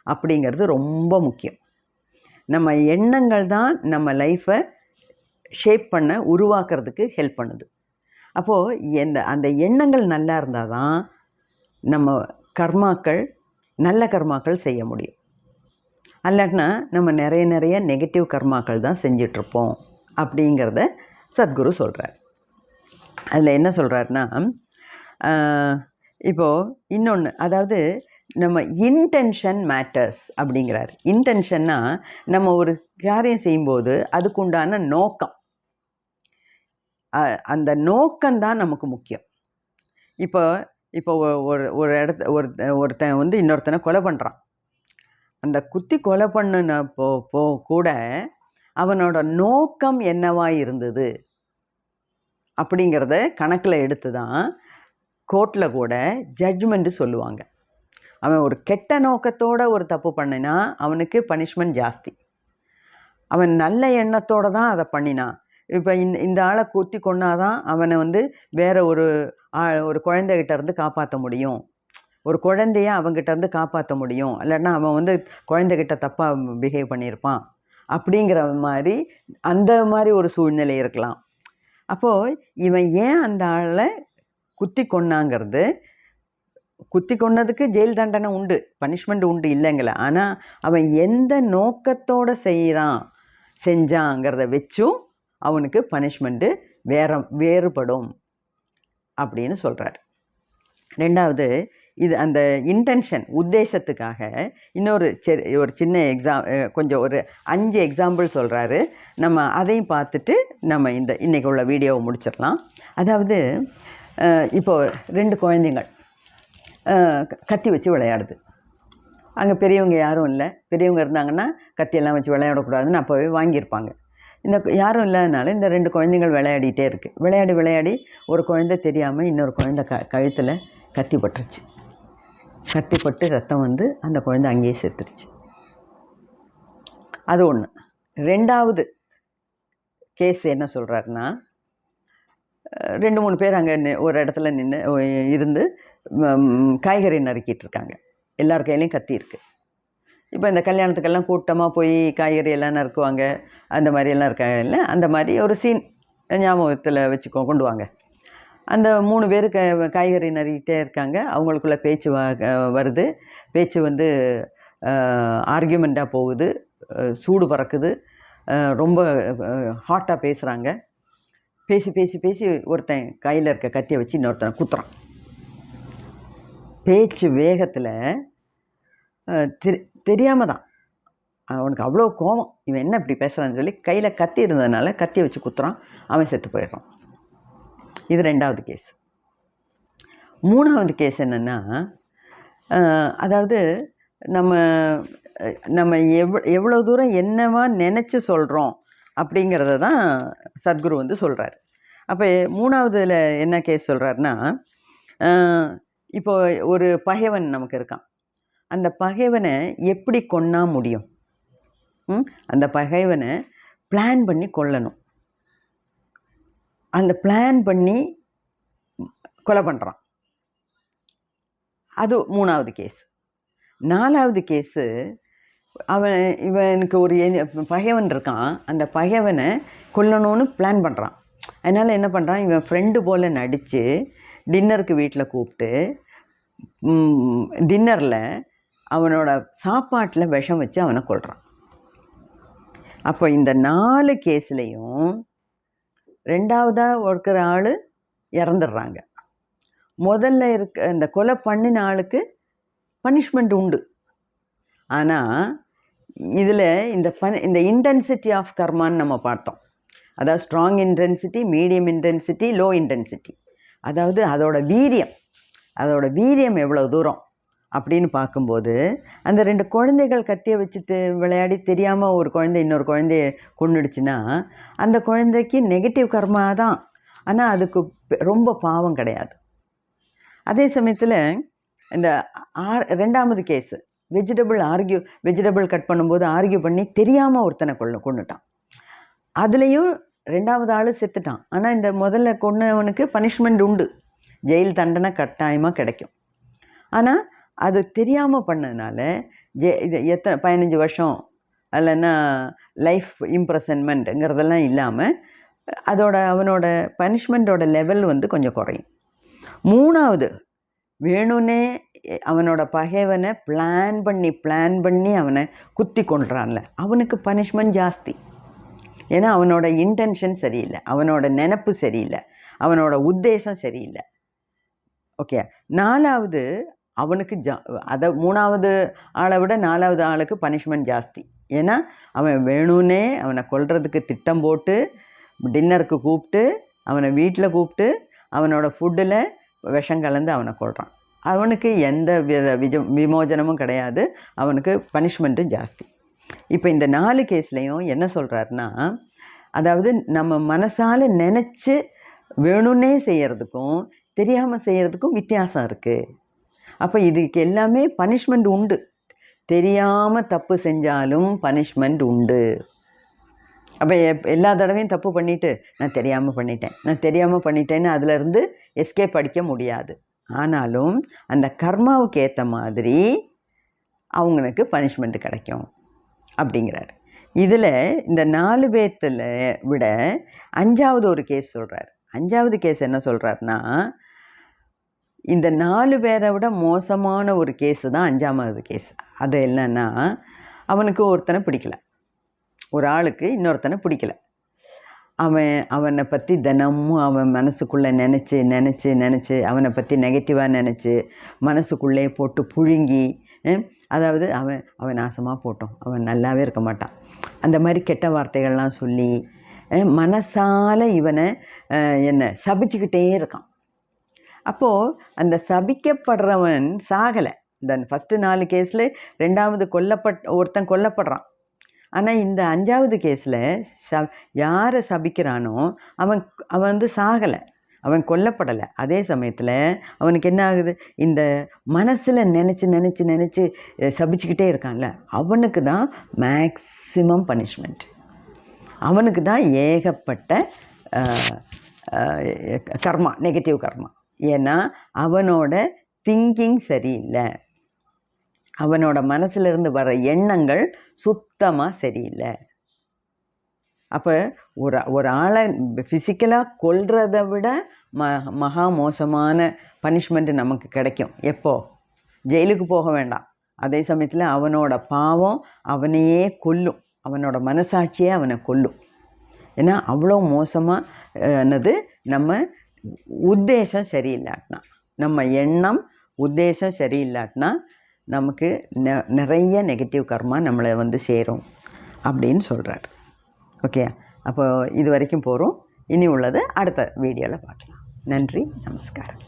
அப்படிங்கிறது ரொம்ப முக்கியம். நம்ம எண்ணங்கள் தான் நம்ம லைஃப்பை ஷேப் பண்ண உருவாக்குறதுக்கு ஹெல்ப் பண்ணுது. அப்போது அந்த எண்ணங்கள் நல்லா இருந்தால் தான் நம்ம நல்ல கர்மாக்கள் செய்ய முடியும். அல்லாட்டினா நம்ம நிறைய நெகட்டிவ் கர்மாக்கள் தான் செஞ்சிட்ருப்போம் அப்படிங்கிறத சத்குரு சொல்கிறார். அதில் என்ன சொல்கிறாருன்னா, இப்போது இன்னொன்று, அதாவது நம்ம இன்டென்ஷன் மேட்டர்ஸ் அப்படிங்கிறார். இன்டென்ஷன்னா நம்ம ஒரு காரியம் செய்யும்போது அதுக்குண்டான நோக்கம், அந்த நோக்கம்தான் நமக்கு முக்கியம். இப்போ ஒருத்தன் வந்து இன்னொருத்தனை கொலை பண்ணுறான். அந்த குத்தி கொலை பண்ணினப்போ கூட அவனோட நோக்கம் என்னவாக இருந்தது அப்படிங்கிறத கணக்கில் எடுத்து தான் கோர்ட்டில் கூட ஜட்ஜ்மெண்ட்டு சொல்லுவாங்க. அவன் ஒரு கெட்ட நோக்கத்தோடு ஒரு தப்பு பண்ணினா அவனுக்கு பனிஷ்மெண்ட் ஜாஸ்தி. அவன் நல்ல எண்ணத்தோடு தான் அதை பண்ணினான். இப்போ இந்த ஆளை குத்தி கொண்டாதான் அவனை வந்து வேறு ஒரு குழந்தைகிட்ட இருந்து காப்பாற்ற முடியும், ஒரு குழந்தைய அவங்ககிட்ட இருந்து காப்பாற்ற முடியும், இல்லைன்னா அவன் வந்து குழந்தைகிட்ட தப்பாக பிஹேவ் பண்ணியிருப்பான் அப்படிங்கிற மாதிரி அந்த மாதிரி ஒரு சூழ்நிலை இருக்கலாம். அப்போது இவன் ஏன் அந்த ஆளை குத்தி கொன்னாங்கிறது, குத்தி கொன்னதுக்கு ஜெயில் தண்டனை உண்டு, பனிஷ்மெண்ட் உண்டு இல்லைங்கள, ஆனால் அவன் எந்த நோக்கத்தோடு செஞ்சாங்கிறத வச்சும் அவனுக்கு பனிஷ்மெண்ட்டு வேறுபடும் அப்படின்னு சொல்கிறார். ரெண்டாவது, இது அந்த இன்டென்ஷன் உத்தேசத்துக்காக ஒரு சின்ன கொஞ்சம் ஒரு 5 எக்ஸாம்பிள் சொல்கிறாரு. நம்ம அதையும் பார்த்துட்டு நம்ம இன்றைக்கி உள்ள வீடியோவை முடிச்சிடலாம். அதாவது இப்போது 2 குழந்தைங்கள் கத்தி வச்சு விளையாடுது. அங்கே பெரியவங்க யாரும் இல்லை. பெரியவங்க இருந்தாங்கன்னா கத்தியெல்லாம் வச்சு விளையாடக்கூடாதுன்னு அப்போவே வாங்கியிருப்பாங்க. இந்த யாரும் இல்லாதனால இந்த 2 குழந்தைகள் விளையாடிட்டே இருக்குது. விளையாடி ஒரு குழந்தை தெரியாமல் இன்னொரு குழந்தை கழுத்தில் கத்தி பட்டுருச்சு. கத்தி பட்டு ரத்தம் வந்து அந்த குழந்தை அங்கேயே செத்துருச்சு. அது ஒன்று. 2வது கேஸ் என்ன சொல்கிறாருன்னா, 2-3 பேர் அங்கே ஒரு இடத்துல நின்று இருந்து காய்கறி நறுக்கிட்டு இருக்காங்க. எல்லார் கையிலையும் கத்தி இருக்குது. இப்போ இந்த கல்யாணத்துக்கெல்லாம் கூட்டமாக போய் காய்கறி எல்லாம் நறுக்குவாங்க, அந்த மாதிரியெல்லாம் இருக்காங்க இல்லை, அந்த மாதிரி ஒரு சீன் ஞாபகத்தில் வச்சுக்கோ கொண்டு வாங்க. அந்த 3 பேர் காய்கறி நறுக்கிட்டே இருக்காங்க. அவங்களுக்குள்ள பேச்சு வருது. பேச்சு வந்து ஆர்கியூமெண்ட்டாக போகுது, சூடு பறக்குது, ரொம்ப ஹாட்டாக பேசுகிறாங்க. பேசி பேசி பேசி ஒருத்தன் கையில் இருக்க கத்தியை வச்சு இன்னொருத்தனை குத்துறான். பேச்சு வேகத்தில் தெரியாமல் தான் அவனுக்கு அவ்வளோ கோபம், இவன் என்ன இப்படி பேசுகிறான்னு சொல்லி கையில் கத்தி இருந்ததுனால கத்தியை வச்சு குத்துறான். அவன் செத்து போயிடுறான். இது 2வது கேஸ். 3வது கேஸ் என்னென்னா, அதாவது நம்ம எவ்வளோ தூரம் என்னவா நினச்சி சொல்கிறோம் அப்படிங்கிறத தான் சத்குரு வந்து சொல்கிறார். அப்போ 3வதுல என்ன கேஸ் சொல்கிறாருன்னா, இப்போ ஒரு பகைவன் நமக்கு இருக்கான். அந்த பகைவனை எப்படி கொன்னா முடியும்? அந்த பகைவனை பிளான் பண்ணி கொல்லணும். அந்த பிளான் பண்ணி கொலை பண்ணுறான். அது 3வது கேஸ். 4வது கேஸு, இவனுக்கு ஒரு பகைவன் இருக்கான். அந்த பகைவனை கொல்லணும்னு பிளான் பண்ணுறான். அதனால் என்ன பண்ணுறான், இவன் ஃப்ரெண்டு போல் நடித்து டின்னருக்கு வீட்டில் கூப்பிட்டு டின்னரில் அவனோட சாப்பாட்டில் விஷம் வச்சு அவனை கொல்றான். அப்போ இந்த 4 கேஸ்லேயும் 2வதாக இருக்கிற ஆள் இறந்துடுறாங்க. முதல்ல இந்த கொலை பண்ணின ஆளுக்கு பனிஷ்மெண்ட் உண்டு. ஆனால் இதில் இந்த இன்டென்சிட்டி ஆஃப் கர்மான்னு நம்ம பார்த்தோம். அதாவது strong intensity, medium intensity, low intensity. அதாவது அதோட வீரியம் எவ்வளோ தூரம் அப்படின்னு பார்க்கும்போது, அந்த 2 குழந்தைகள் கத்தியை வச்சு விளையாடி தெரியாமல் ஒரு குழந்தை இன்னொரு குழந்தைய கொன்னுடுச்சுன்னா அந்த குழந்தைக்கு நெகட்டிவ் கர்மா தான். ஆனால் அதுக்கு ரொம்ப பாவம் கிடையாது. அதே சமயத்தில் இந்த 2வது கேஸு, வெஜிடபிள் கட் பண்ணும்போது ஆர்கியூ பண்ணி தெரியாமல் ஒருத்தனை கொன்னுட்டான். அதுலேயும் 2வது ஆள் செத்துட்டான். ஆனால் இந்த முதல்ல கொன்னவனுக்கு பனிஷ்மெண்ட் உண்டு, ஜெயில் தண்டனை கட்டாயமாக கிடைக்கும். ஆனால் அது தெரியாமல் பண்ணதுனால இது 15 வருஷம் இல்லைன்னா லைஃப் இம்ப்ரெசன்மெண்ட்டுங்கிறதெல்லாம் இல்லாமல் அவனோட பனிஷ்மெண்ட்டோட லெவல் வந்து கொஞ்சம் குறையும். 3வது, வேணும்னே அவனோட பகைவனை பிளான் பண்ணி அவனை குத்தி கொள்றான்ல, அவனுக்கு பனிஷ்மெண்ட் ஜாஸ்தி. ஏன்னா அவனோட இன்டென்ஷன் சரியில்லை, அவனோட நினப்பு சரியில்லை, அவனோட உத்தேசம் சரியில்லை. ஓகே. 4வது, அவனுக்கு 3வது ஆளை விட 4வது ஆளுக்கு பனிஷ்மெண்ட் ஜாஸ்தி. ஏன்னா அவன் வேணும்னே அவனை கொல்றதுக்கு திட்டம் போட்டு டின்னருக்கு கூப்பிட்டு அவனை வீட்டில் கூப்பிட்டு அவனோட ஃபுட்டில் விஷம் கலந்து அவனை கொல்றான். அவனுக்கு எந்த விமோசனமும் கிடையாது, அவனுக்கு பனிஷ்மெண்ட்டும் ஜாஸ்தி. இப்போ இந்த 4 கேஸ்லேயும் என்ன சொல்கிறாருன்னா, அதாவது நம்ம மனசால் நினச்சி வேணும்னே செய்கிறதுக்கும் தெரியாமல் செய்கிறதுக்கும் வித்தியாசம் இருக்குது. அப்போ இதுக்கு எல்லாமே பனிஷ்மெண்ட் உண்டு. தெரியாமல் தப்பு செஞ்சாலும் பனிஷ்மெண்ட் உண்டு. அப்போ எல்லா தடவையும் தப்பு பண்ணிவிட்டு நான் தெரியாமல் பண்ணிட்டேன்னு அதிலேருந்து எஸ்கேப் அடிக்க முடியாது. ஆனாலும் அந்த கர்மாவுக்கு ஏற்ற மாதிரி அவங்களுக்கு பனிஷ்மெண்ட்டு கிடைக்கும் அப்படிங்கிறார். இதில் இந்த 4 பேர்த்தில் விட 5வது ஒரு கேஸ் சொல்கிறார். 5வது கேஸ் என்ன சொல்கிறாருன்னா, இந்த 4 பேரை விட மோசமான ஒரு கேஸு தான் 5வது கேஸ். அது என்னன்னா, அவனுக்கு ஒருத்தனை பிடிக்கல, ஒரு ஆளுக்கு இன்னொருத்தனை பிடிக்கல. அவனை பற்றி தினமும் அவன் மனசுக்குள்ளே நினச்சி அவனை பற்றி நெகட்டிவாக நினச்சி மனசுக்குள்ளே போட்டு புழுங்கி, அதாவது அவன் நாசமாக போட்டோம், அவன் நல்லாவே இருக்க மாட்டான், அந்த மாதிரி கெட்ட வார்த்தைகள்லாம் சொல்லி மனசால் இவனை சபிச்சுக்கிட்டே இருக்கான். அப்போது அந்த சபிக்கப்படுறவன் சாகலை. இந்த ஃபஸ்ட்டு 4 கேஸில் 2வது ஒருத்தன் கொல்லப்படுறான். ஆனால் இந்த 5வது கேஸில் யாரை சபிக்கிறானோ அவன் வந்து சாகலை, அவன் கொல்லப்படலை. அதே சமயத்தில் அவனுக்கு என்ன ஆகுது, இந்த மனசில் நினச்சி சபிச்சுக்கிட்டே இருக்கான்ல, அவனுக்கு தான் மேக்ஸிமம் பனிஷ்மெண்ட், அவனுக்கு தான் ஏகப்பட்ட கர்மா, நெகட்டிவ் கர்மா. ஏன்னா அவனோட திங்கிங் சரியில்லை, அவனோட மனசிலிருந்து வர எண்ணங்கள் சுத்தமாக சரியில்லை. அப்போ ஒரு ஆளை ஃபிசிக்கலாக கொல்றதை விட மகா மோசமான பனிஷ்மெண்ட்டு நமக்கு கிடைக்கும். எப்போ? ஜெயிலுக்கு போக வேண்டாம். அதே சமயத்தில் அவனோட பாவம் அவனையே கொல்லும், அவனோட மனசாட்சியே அவனை கொல்லும். ஏன்னா அவ்வளோ மோசமானது நம்ம உத்தேசம் சரியில்லாட்டினா, நம்ம எண்ணம் உத்தேசம் சரியில்லாட்டினா நமக்கு நிறைய நெகட்டிவ் கர்மா நம்மளை வந்து சேரும் அப்படின்னு சொல்கிறார். ஓகே, அப்போ இது வரைக்கும் போகிறோம். இனி உள்ளது அடுத்த வீடியோவில் பார்க்கலாம். நன்றி, நமஸ்காரம்.